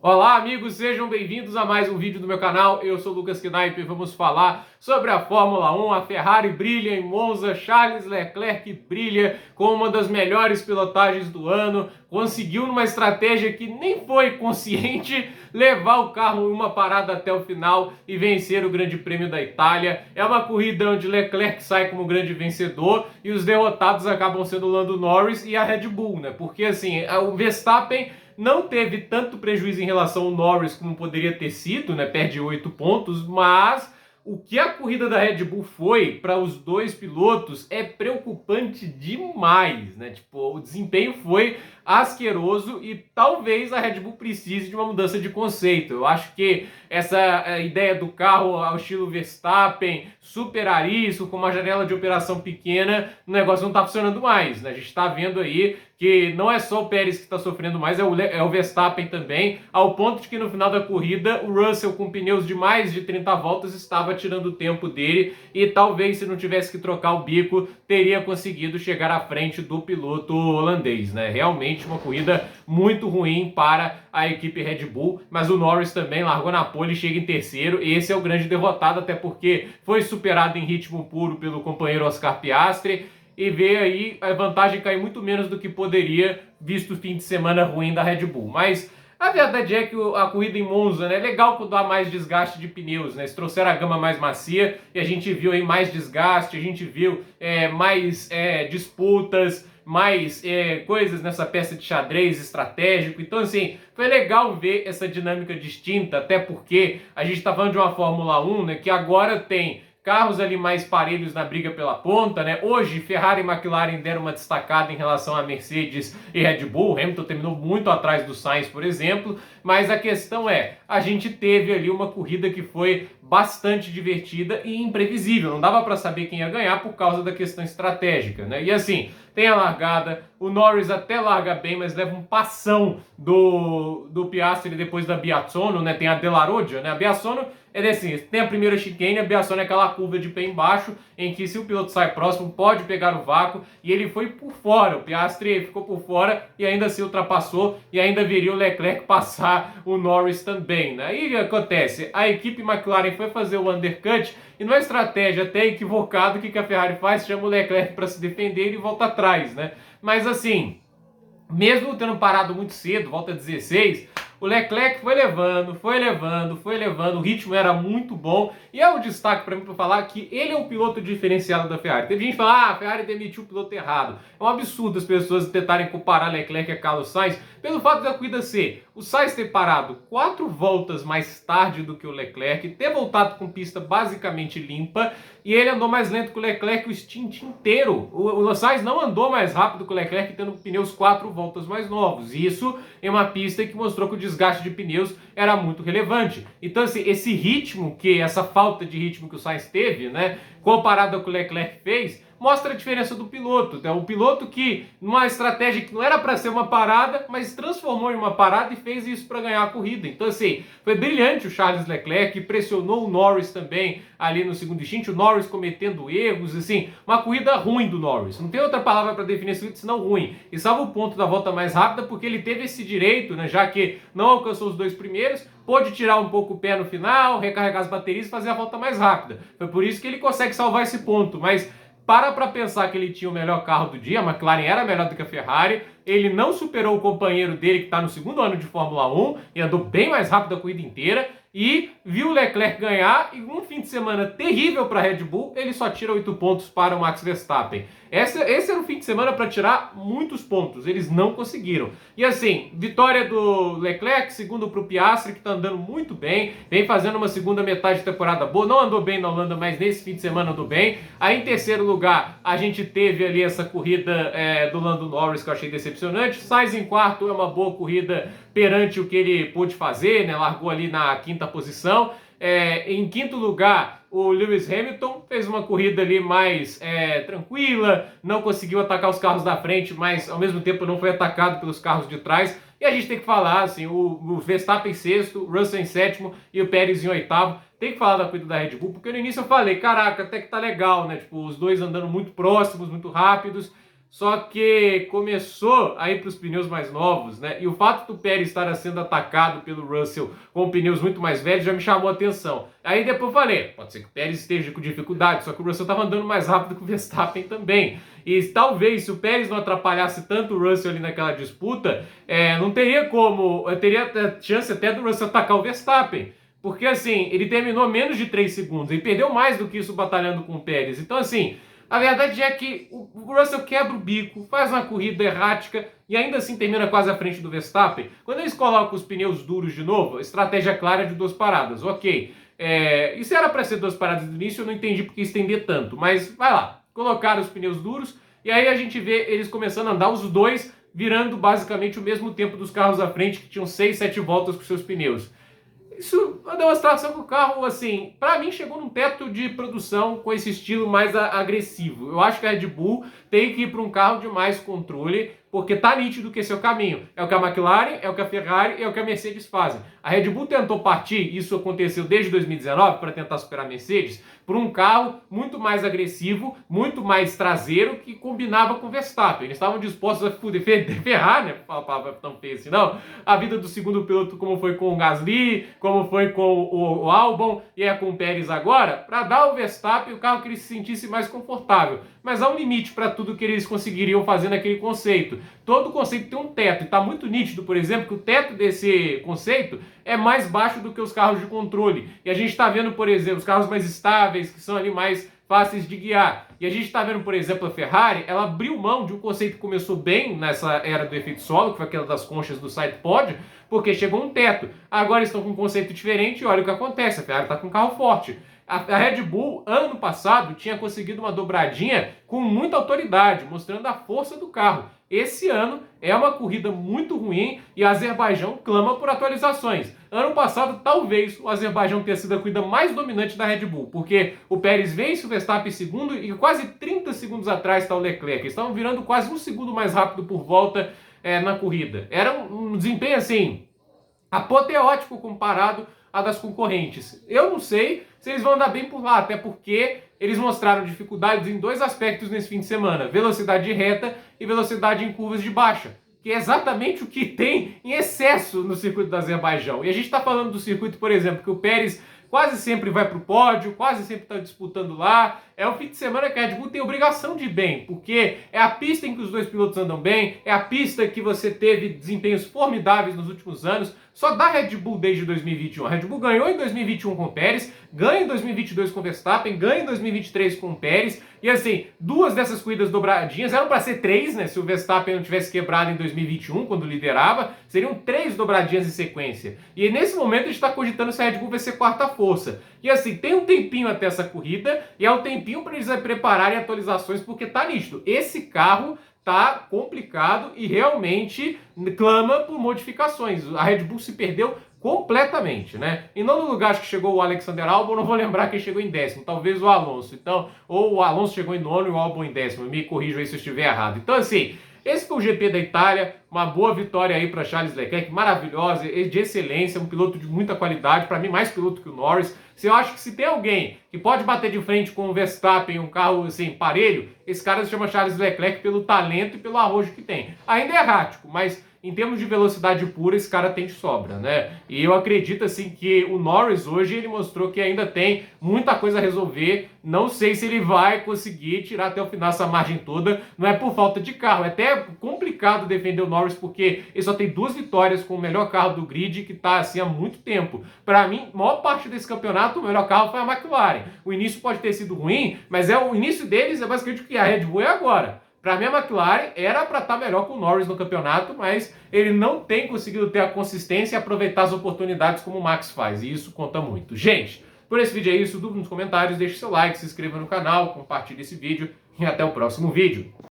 Olá amigos, sejam bem-vindos a mais um vídeo do meu canal. Eu sou o Lucas Knaip e vamos falar sobre a Fórmula 1. A Ferrari brilha em Monza, Charles Leclerc brilha com uma das melhores pilotagens do ano, conseguiu numa estratégia que nem foi consciente levar o carro em uma parada até o final e vencer o Grande Prêmio da Itália. É uma corrida onde Leclerc sai como grande vencedor e os derrotados acabam sendo o Lando Norris e a Red Bull, né? Porque assim, o Verstappen não teve tanto prejuízo em relação ao Norris como poderia ter sido, né? Perde 8 pontos, mas o que a corrida da Red Bull foi para os dois pilotos é preocupante demais, né? Tipo, o desempenho foi asqueroso e talvez a Red Bull precise de uma mudança de conceito. Eu acho que essa ideia do carro ao estilo Verstappen, super arisco, com uma janela de operação pequena, o negócio não está funcionando mais, né? A gente está vendo aí que não é só o Pérez que está sofrendo mais, é o Verstappen também, ao ponto de que no final da corrida o Russell com pneus de mais de 30 voltas estava tirando o tempo dele e talvez se não tivesse que trocar o bico teria conseguido chegar à frente do piloto holandês, né? Realmente uma corrida muito ruim para a equipe Red Bull, mas o Norris também largou na pole e chega em terceiro, e esse é o grande derrotado, até porque foi superado em ritmo puro pelo companheiro Oscar Piastri, e vê aí a vantagem cair muito menos do que poderia, visto o fim de semana ruim da Red Bull. Mas a verdade é que a corrida em Monza, né, é legal quando há mais desgaste de pneus, né? Eles trouxeram a gama mais macia e a gente viu aí mais desgaste, a gente viu mais disputas, mais coisas nessa peça de xadrez estratégico. Então, assim, foi legal ver essa dinâmica distinta, até porque a gente está falando de uma Fórmula 1, né, que agora tem carros ali mais parelhos na briga pela ponta, né? Hoje, Ferrari e McLaren deram uma destacada em relação a Mercedes e Red Bull. Hamilton terminou muito atrás do Sainz, por exemplo. Mas a questão é, a gente teve ali uma corrida que foi bastante divertida e imprevisível. Não dava para saber quem ia ganhar por causa da questão estratégica, né? E assim, tem a largada, o Norris até larga bem, mas leva um passão do Piastri depois da Biassono, né? Tem a Delarodia, né? A Biassono é assim, tem a primeira chicane, a Biassono é aquela curva de pé embaixo, em que se o piloto sai próximo, pode pegar o vácuo, e ele foi por fora, o Piastri ficou por fora e ainda se ultrapassou, e ainda viria o Leclerc passar o Norris também, né? Aí o que acontece? A equipe McLaren foi fazer o undercut, e numa estratégia até equivocada, o que a Ferrari faz? Chama o Leclerc para se defender e ele volta atrás, né? Mas assim, mesmo tendo parado muito cedo, volta 16, o Leclerc foi levando, o ritmo era muito bom, e é o destaque para mim para falar que ele é o piloto diferenciado da Ferrari. Teve gente que fala, a Ferrari demitiu o piloto errado. É um absurdo as pessoas tentarem comparar Leclerc a Carlos Sainz, pelo fato da corrida ser o Sainz ter parado 4 voltas mais tarde do que o Leclerc, ter voltado com pista basicamente limpa, e ele andou mais lento que o Leclerc o stint inteiro. O Sainz não andou mais rápido que o Leclerc, tendo pneus 4 voltas mais novos. Isso em uma pista que mostrou que o desgaste de pneus era muito relevante. Então, assim, essa falta de ritmo que o Sainz teve, né, comparado ao que o Leclerc fez, mostra a diferença do piloto. Então, o piloto que, numa estratégia que não era para ser uma parada, mas transformou em uma parada e fez isso para ganhar a corrida. Então, assim, foi brilhante o Charles Leclerc, pressionou o Norris também ali no segundo stint, o Norris cometendo erros, assim, uma corrida ruim do Norris. Não tem outra palavra para definir isso senão ruim. E salvo o ponto da volta mais rápida, porque ele teve esse direito, né, já que não alcançou os 2 primeiros, pôde tirar um pouco o pé no final, recarregar as baterias e fazer a volta mais rápida. Foi por isso que ele consegue salvar esse ponto, mas para pensar que ele tinha o melhor carro do dia, a McLaren era melhor do que a Ferrari, ele não superou o companheiro dele que está no segundo ano de Fórmula 1 e andou bem mais rápido a corrida inteira, e viu o Leclerc ganhar, e um fim de semana terrível para a Red Bull, ele só tira 8 pontos para o Max Verstappen. Esse era um fim de semana para tirar muitos pontos, eles não conseguiram. E assim, vitória do Leclerc, segundo para o Piastri, que está andando muito bem, vem fazendo uma segunda metade de temporada boa, não andou bem na Holanda, mas nesse fim de semana andou bem. Aí em terceiro lugar, a gente teve ali essa corrida do Lando Norris, que eu achei decepcionante. Sainz em quarto, é uma boa corrida perante o que ele pôde fazer, né? Largou ali na quinta posição. Em quinto lugar, o Lewis Hamilton fez uma corrida ali mais tranquila, não conseguiu atacar os carros da frente, mas ao mesmo tempo não foi atacado pelos carros de trás. E a gente tem que falar, assim, o Verstappen em sexto, o Russell em sétimo e o Pérez em oitavo. Tem que falar da corrida da Red Bull, porque no início eu falei, caraca, até que tá legal, né? Tipo, os dois andando muito próximos, muito rápidos. só que começou a ir para os pneus mais novos, né? E o fato do Pérez estar sendo atacado pelo Russell com pneus muito mais velhos já me chamou a atenção. Aí depois eu falei, pode ser que o Pérez esteja com dificuldade, só que o Russell estava andando mais rápido que o Verstappen também. E talvez, se o Pérez não atrapalhasse tanto o Russell ali naquela disputa, não teria como, teria chance até do Russell atacar o Verstappen. Porque assim, ele terminou menos de 3 segundos, ele perdeu mais do que isso batalhando com o Pérez. Então assim, a verdade é que o Russell quebra o bico, faz uma corrida errática e ainda assim termina quase à frente do Verstappen. Quando eles colocam os pneus duros de novo, a estratégia clara é de 2 paradas, ok. Isso era para ser 2 paradas no início, eu não entendi porque estender tanto, mas vai lá. Colocaram os pneus duros e aí a gente vê eles começando a andar os dois, virando basicamente o mesmo tempo dos carros à frente que tinham 6, 7 voltas com seus pneus. Isso é uma demonstração que o carro, assim, para mim chegou num teto de produção com esse estilo mais agressivo. Eu acho que a Red Bull tem que ir para um carro de mais controle, porque tá nítido que esse é o caminho. É o que a McLaren, é o que a Ferrari e é o que a Mercedes fazem. A Red Bull tentou partir, isso aconteceu desde 2019, para tentar superar a Mercedes, por um carro muito mais agressivo, muito mais traseiro, que combinava com o Verstappen. Eles estavam dispostos a ferrar, né? Não fala tão feio assim, não. A vida do segundo piloto, como foi com o Gasly, como foi com o Albon e com o Pérez agora, para dar ao Verstappen o carro que ele se sentisse mais confortável. Mas há um limite para tudo que eles conseguiriam fazer naquele conceito. Todo conceito tem um teto, e está muito nítido, por exemplo, que o teto desse conceito é mais baixo do que os carros de controle. E a gente está vendo, por exemplo, os carros mais estáveis, que são ali mais fáceis de guiar. E a gente está vendo, por exemplo, a Ferrari, ela abriu mão de um conceito que começou bem nessa era do efeito solo, que foi aquela das conchas do side pod, porque chegou um teto. Agora estão com um conceito diferente e olha o que acontece, a Ferrari está com um carro forte. A Red Bull, ano passado, tinha conseguido uma dobradinha com muita autoridade, mostrando a força do carro. Esse ano é uma corrida muito ruim e a Azerbaijão clama por atualizações. Ano passado, talvez o Azerbaijão tenha sido a corrida mais dominante da Red Bull, porque o Pérez vence o Verstappen em segundo e quase 30 segundos atrás está o Leclerc. Eles estavam virando quase 1 segundo mais rápido por volta na corrida. Era um desempenho assim, apoteótico comparado a das concorrentes. Eu não sei se eles vão andar bem por lá, até porque eles mostraram dificuldades em 2 aspectos nesse fim de semana: velocidade de reta e velocidade em curvas de baixa, que é exatamente o que tem em excesso no circuito do Azerbaijão. E a gente está falando do circuito, por exemplo, que o Pérez quase sempre vai para o pódio, quase sempre está disputando lá. É um fim de semana que a Red Bull tem obrigação de ir bem, porque é a pista em que os 2 pilotos andam bem, é a pista que você teve desempenhos formidáveis nos últimos anos. Só dá Red Bull desde 2021. A Red Bull ganhou em 2021 com o Pérez, ganha em 2022 com o Verstappen, ganha em 2023 com o Pérez. E assim, 2 dessas corridas dobradinhas eram para ser 3, né? Se o Verstappen não tivesse quebrado em 2021, quando liderava, seriam 3 dobradinhas em sequência. E nesse momento a gente está cogitando se a Red Bull vai ser 4ª força. E assim, tem um tempinho até essa corrida, e é um tempinho para eles prepararem atualizações, porque tá nítido. Esse carro tá complicado e realmente clama por modificações. A Red Bull se perdeu completamente, né? Em nono lugar, acho que chegou o Alexander Albon, não vou lembrar quem chegou em 10º, talvez o Alonso. Então, ou o Alonso chegou em nono e o Albon em 10º, me corrijam aí se eu estiver errado. Então, assim, esse foi o GP da Itália, uma boa vitória aí para Charles Leclerc, maravilhosa, de excelência, um piloto de muita qualidade, para mim mais piloto que o Norris. Eu acho que se tem alguém que pode bater de frente com o Verstappen, um carro assim, parelho, esse cara se chama Charles Leclerc pelo talento e pelo arrojo que tem. Ainda é errático, mas em termos de velocidade pura, esse cara tem de sobra, né? E eu acredito, assim, que o Norris hoje, ele mostrou que ainda tem muita coisa a resolver. Não sei se ele vai conseguir tirar até o final essa margem toda. Não é por falta de carro. É até complicado defender o Norris, porque ele só tem 2 vitórias com o melhor carro do grid, que tá assim há muito tempo. Para mim, a maior parte desse campeonato, o melhor carro foi a McLaren. O início pode ter sido ruim, mas o início deles é basicamente o que a Red Bull é agora. Para mim, a McLaren era para estar melhor com o Norris no campeonato, mas ele não tem conseguido ter a consistência e aproveitar as oportunidades como o Max faz, e isso conta muito. Gente, por esse vídeo é isso, dúvida nos comentários, deixe seu like, se inscreva no canal, compartilhe esse vídeo e até o próximo vídeo.